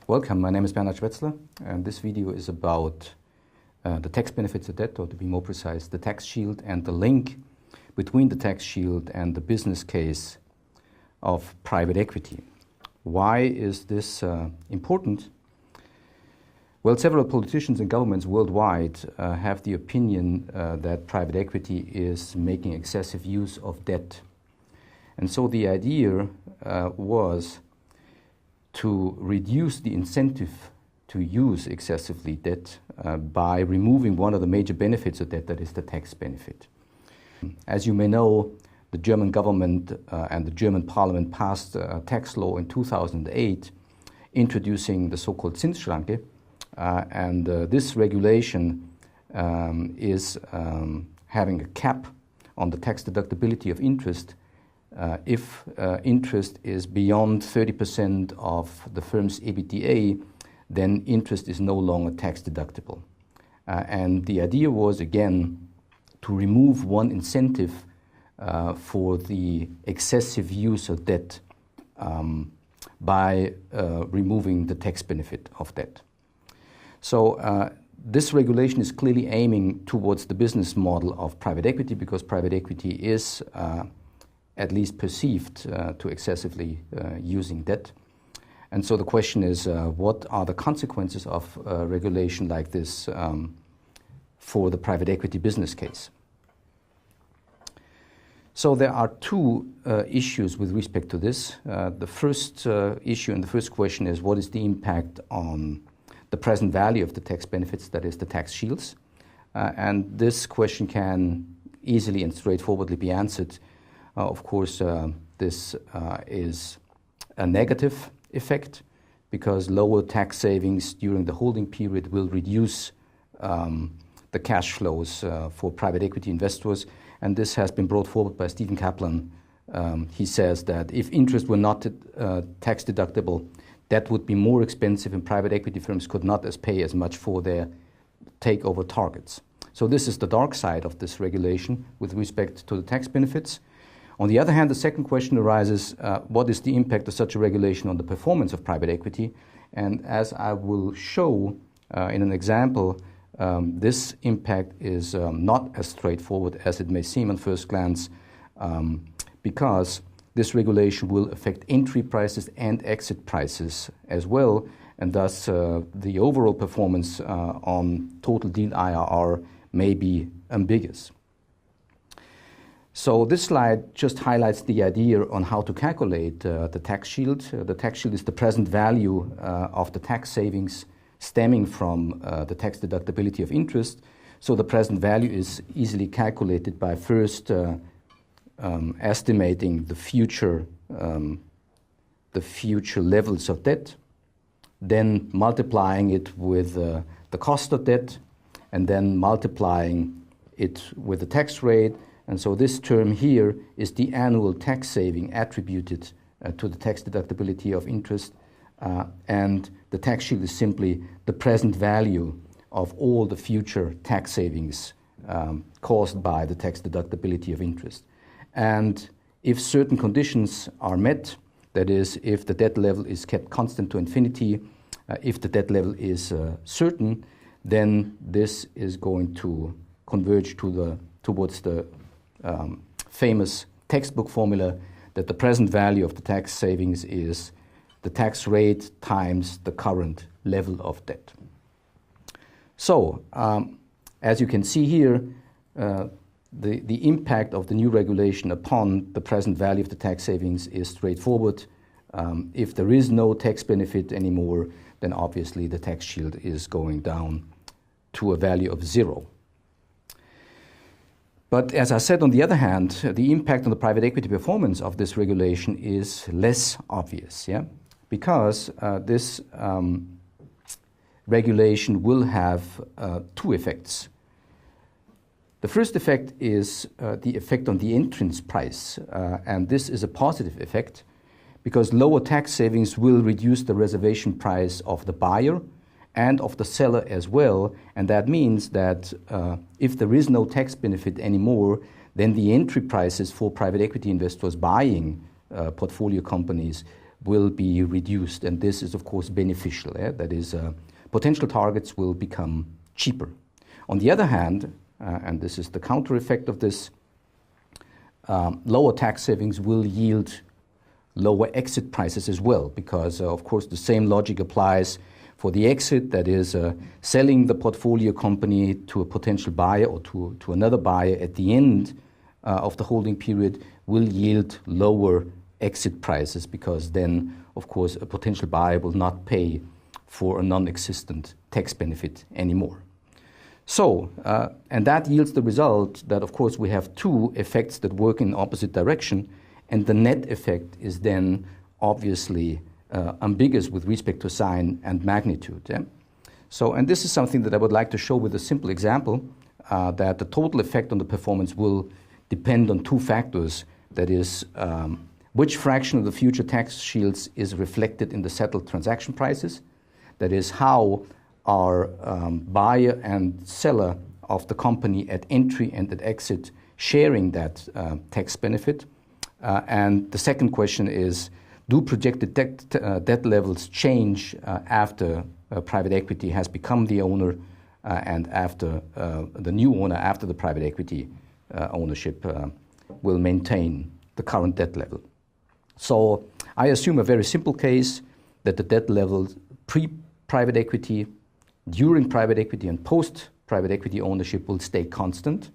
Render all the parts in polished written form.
Welcome, my name is Bernhard Schwetzler, and this video is about the tax benefits of debt, or to be more precise, the tax shield and the link between the tax shield and the business case of private equity. Why is this important? Well, several politicians and governments worldwide have the opinion that private equity is making excessive use of debt. And so the idea was to reduce the incentive to use excessively debt by removing one of the major benefits of debt, that is the tax benefit. As you may know, the German government and the German parliament passed a tax law in 2008 introducing the so-called Zinsschranke, and this regulation is having a cap on the tax deductibility of interest if interest is beyond 30% of the firm's EBITDA, then interest is no longer tax deductible. And the idea was, again, to remove one incentive for the excessive use of debt by removing the tax benefit of debt. So this regulation is clearly aiming towards the business model of private equity, because private equity is at least perceived to excessively using debt. And so the question is, what are the consequences of regulation like this for the private equity business case? So there are two issues with respect to this. The first issue and the first question is, what is the impact on the present value of the tax benefits, that is the tax shields? And this question can easily and straightforwardly be answered. Of course, this is a negative effect, because lower tax savings during the holding period will reduce the cash flows for private equity investors. And this has been brought forward by Stephen Kaplan. He says that if interest were not tax deductible, that would be more expensive, and private equity firms could not pay as much for their takeover targets. So this is the dark side of this regulation with respect to the tax benefits. On the other hand, the second question arises, what is the impact of such a regulation on the performance of private equity? And as I will show in an example, this impact is not as straightforward as it may seem on first glance, because this regulation will affect entry prices and exit prices as well, and thus the overall performance on total deal IRR may be ambiguous. So this slide just highlights the idea on how to calculate the tax shield. The tax shield is the present value of the tax savings stemming from the tax deductibility of interest. So the present value is easily calculated by first estimating the future levels of debt, then multiplying it with the cost of debt, and then multiplying it with the tax rate. And so this term here is the annual tax saving attributed to the tax deductibility of interest, and the tax shield is simply the present value of all the future tax savings caused by the tax deductibility of interest. And if certain conditions are met, that is, if the debt level is kept constant to infinity, if the debt level is certain, then this is going to converge towards the famous textbook formula that the present value of the tax savings is the tax rate times the current level of debt. So, as you can see here, the impact of the new regulation upon the present value of the tax savings is straightforward. If there is no tax benefit anymore, then obviously the tax shield is going down to a value of 0. But as I said, on the other hand, the impact on the private equity performance of this regulation is less obvious, because this regulation will have two effects. The first effect is the effect on the entrance price, and this is a positive effect, because lower tax savings will reduce the reservation price of the buyer and of the seller as well, and that means that if there is no tax benefit anymore, then the entry prices for private equity investors buying portfolio companies will be reduced, and this is of course beneficial. That is, potential targets will become cheaper. On the other hand, and this is the counter effect of this, lower tax savings will yield lower exit prices as well, because of course the same logic applies for the exit, that is selling the portfolio company to a potential buyer or to another buyer at the end of the holding period will yield lower exit prices, because then of course a potential buyer will not pay for a non-existent tax benefit anymore. So, and that yields the result that of course we have two effects that work in opposite direction, and the net effect is then obviously ambiguous with respect to sign and magnitude. So, and this is something that I would like to show with a simple example, that the total effect on the performance will depend on two factors. That is, which fraction of the future tax shields is reflected in the settled transaction prices. That is, how are buyer and seller of the company at entry and at exit sharing that tax benefit. And the second question is, do projected debt levels change after private equity has become the owner and after the new owner, after the private equity ownership, will maintain the current debt level? So I assume a very simple case that the debt levels pre-private equity, during private equity, and post-private equity ownership will stay constant,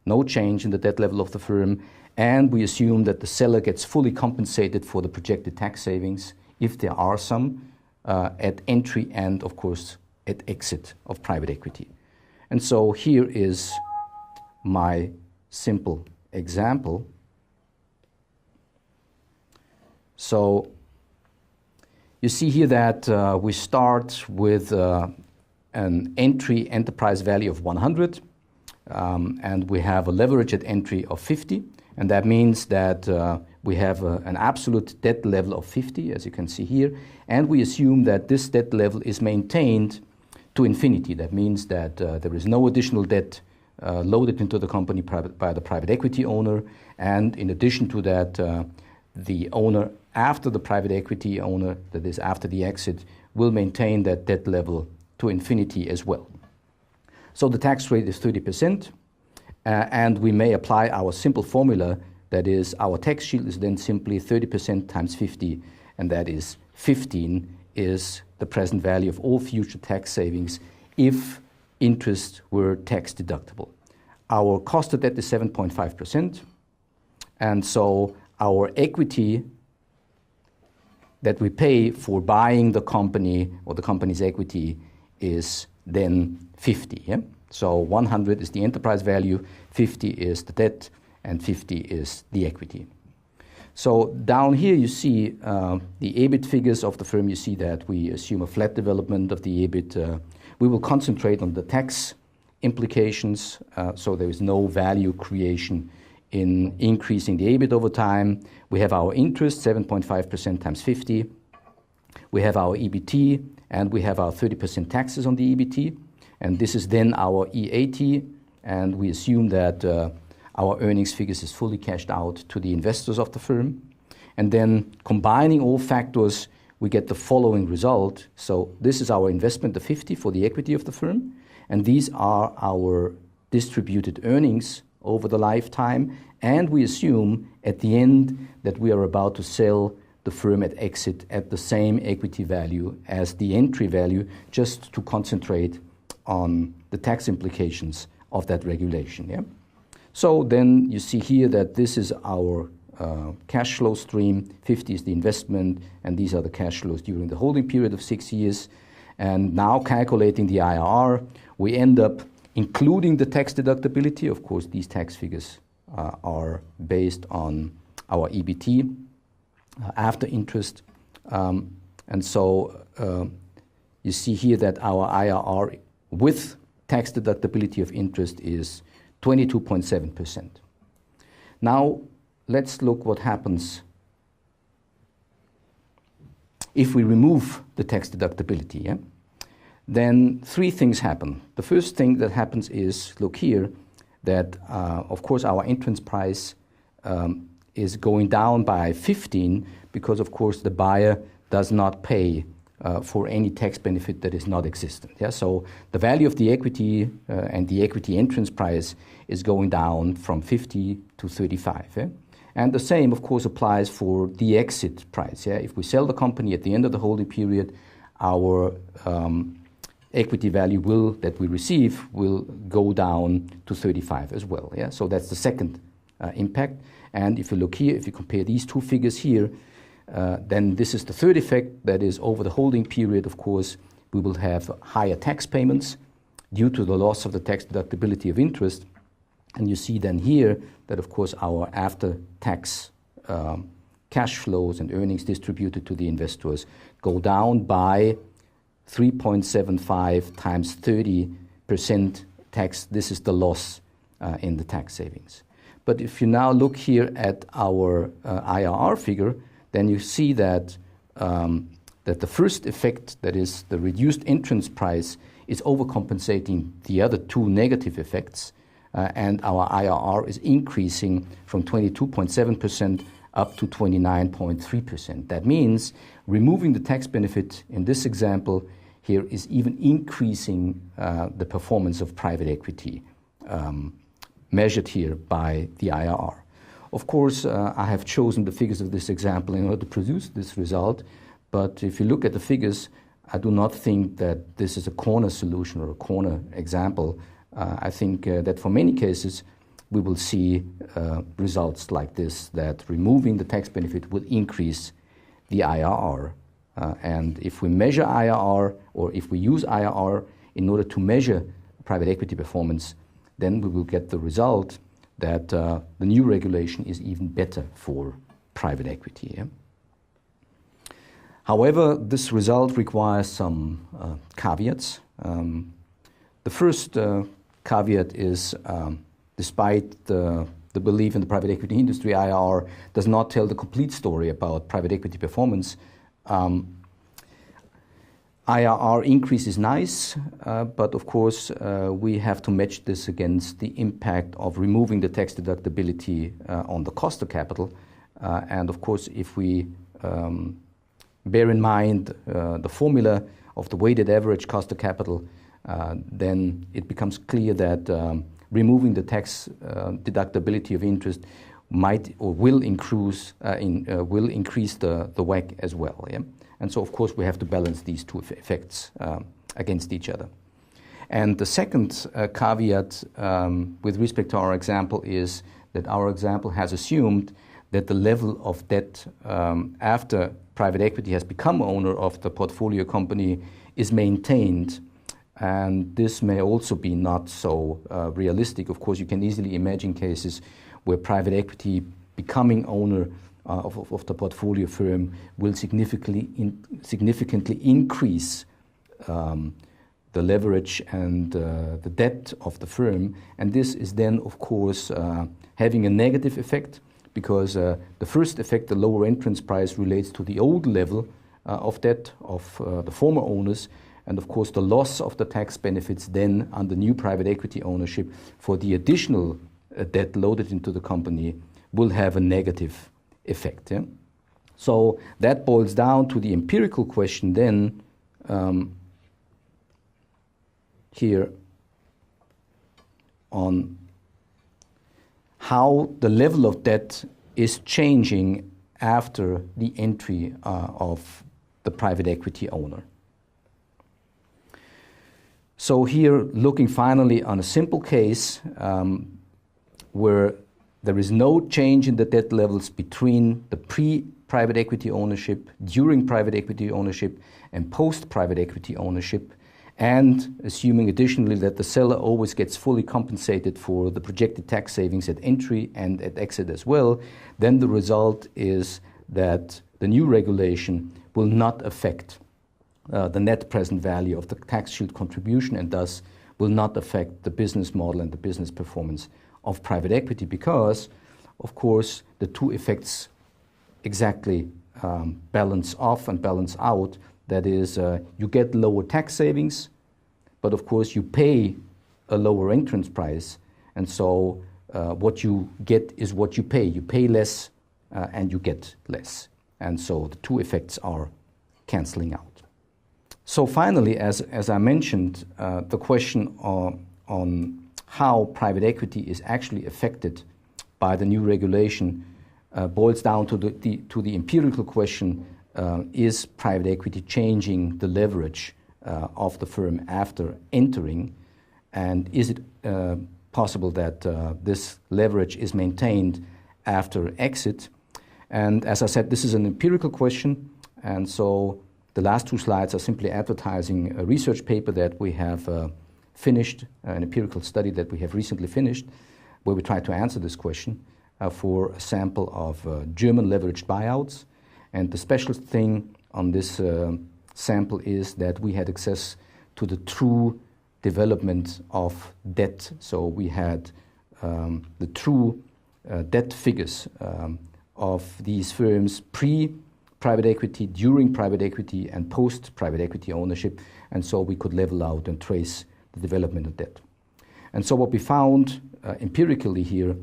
no change in the debt level of the firm, and we assume that the seller gets fully compensated for the projected tax savings, if there are some, at entry and, of course, at exit of private equity. And so here is my simple example. So you see here that we start with an entry enterprise value of 100, and we have a leverage at entry of 50. And that means that we have an absolute debt level of 50, as you can see here. And we assume that this debt level is maintained to infinity. That means that there is no additional debt loaded into the company by the private equity owner. And in addition to that, the owner after the private equity owner, that is after the exit, will maintain that debt level to infinity as well. So the tax rate is 30%. And we may apply our simple formula, that is, our tax shield is then simply 30% times 50, and that is 15 is the present value of all future tax savings if interest were tax deductible. Our cost of debt is 7.5%, and so our equity that we pay for buying the company or the company's equity is then 50. Yeah? So 100 is the enterprise value, 50 is the debt, and 50 is the equity. So down here you see the EBIT figures of the firm. You see that we assume a flat development of the EBIT. We will concentrate on the tax implications, so there is no value creation in increasing the EBIT over time. We have our interest, 7.5% times 50. We have our EBT, and we have our 30% taxes on the EBT. And this is then our EAT, and we assume that our earnings figures is fully cashed out to the investors of the firm. And then combining all factors, we get the following result. So this is our investment, the 50 for the equity of the firm, and these are our distributed earnings over the lifetime, and we assume at the end that we are about to sell the firm at exit at the same equity value as the entry value, just to concentrate on the tax implications of that regulation. Yeah? So then you see here that this is our cash flow stream. 50 is the investment, and these are the cash flows during the holding period of 6 years. And now calculating the IRR, we end up including the tax deductibility. Of course, these tax figures are based on our EBT after interest. And so you see here that our IRR with tax deductibility of interest is 22.7%. Now, let's look what happens if we remove the tax deductibility. Yeah? Then three things happen. The first thing that happens is, look here, that of course our entrance price is going down by 15, because of course the buyer does not pay for any tax benefit that is not existent. Yeah? So the value of the equity and the equity entrance price is going down from 50 to 35. Yeah? And the same, of course, applies for the exit price. Yeah? If we sell the company at the end of the holding period, our equity value that we receive will go down to 35 as well. Yeah? So that's the second impact. And if you look here, if you compare these two figures here, then this is the third effect. That is, over the holding period, of course, we will have higher tax payments due to the loss of the tax deductibility of interest. And you see then here that, of course, our after-tax cash flows and earnings distributed to the investors go down by 3.75 times 30% tax. This is the loss in the tax savings. But if you now look here at our IRR figure, then you see that that the first effect, that is the reduced entrance price, is overcompensating the other two negative effects, and our IRR is increasing from 22.7% up to 29.3%. That means removing the tax benefit in this example here is even increasing the performance of private equity, measured here by the IRR. Of course, I have chosen the figures of this example in order to produce this result, but if you look at the figures, I do not think that this is a corner solution or a corner example. I think that for many cases, we will see results like this, that removing the tax benefit will increase the IRR. And if we measure IRR, or if we use IRR in order to measure private equity performance, then we will get the result that the new regulation is even better for private equity. Yeah? However, this result requires some caveats. The first caveat is, despite the belief in the private equity industry, IRR does not tell the complete story about private equity performance. IRR increase is nice, but of course we have to match this against the impact of removing the tax deductibility on the cost of capital. And of course, if we bear in mind the formula of the weighted average cost of capital, then it becomes clear that removing the tax deductibility of interest might or will increase the WACC as well. Yeah? And so, of course, we have to balance these two effects against each other. And the second caveat with respect to our example is that our example has assumed that the level of debt after private equity has become owner of the portfolio company is maintained. And this may also be not so realistic. Of course, you can easily imagine cases where private equity becoming owner of the portfolio firm will significantly increase the leverage and the debt of the firm. And this is then, of course, having a negative effect, because the first effect, the lower entrance price, relates to the old level of debt of the former owners. And of course, the loss of the tax benefits then under new private equity ownership for the additional debt loaded into the company will have a negative effect. Yeah? So that boils down to the empirical question then here on how the level of debt is changing after the entry of the private equity owner. So here, looking finally on a simple case where there is no change in the debt levels between the pre-private equity ownership, during private equity ownership, and post-private equity ownership, and assuming additionally that the seller always gets fully compensated for the projected tax savings at entry and at exit as well, then the result is that the new regulation will not affect the net present value of the tax shield contribution, and thus will not affect the business model and the business performance of private equity, because, of course, the two effects exactly balance off and balance out. That is, you get lower tax savings, but of course you pay a lower entrance price, and so what you get is what you pay. You pay less and you get less. and so the two effects are cancelling out. So finally, as I mentioned, the question on how private equity is actually affected by the new regulation boils down to the empirical question, is private equity changing the leverage of the firm after entering, and is it possible that this leverage is maintained after exit? And as I said, this is an empirical question, and so the last two slides are simply advertising a research paper that we have finished, an empirical study that we have recently finished, where we try to answer this question for a sample of German leveraged buyouts. And the special thing on this sample is that we had access to the true development of debt. So we had the true debt figures of these firms pre-private equity, during private equity, and post-private equity ownership. And so we could level out and trace the development of debt. And so what we found empirically here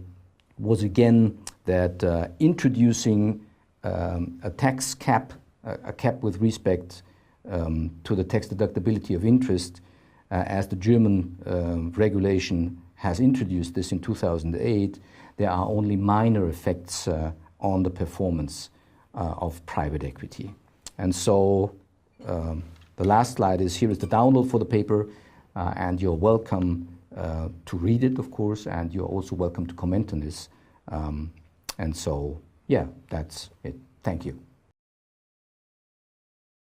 was again that introducing a tax cap, a cap with respect to the tax deductibility of interest, as the German regulation has introduced this in 2008, there are only minor effects on the performance of private equity. And so the last slide is, here is the download for the paper, and you're welcome to read it, of course, and you're also welcome to comment on this. And so, yeah, that's it. Thank you.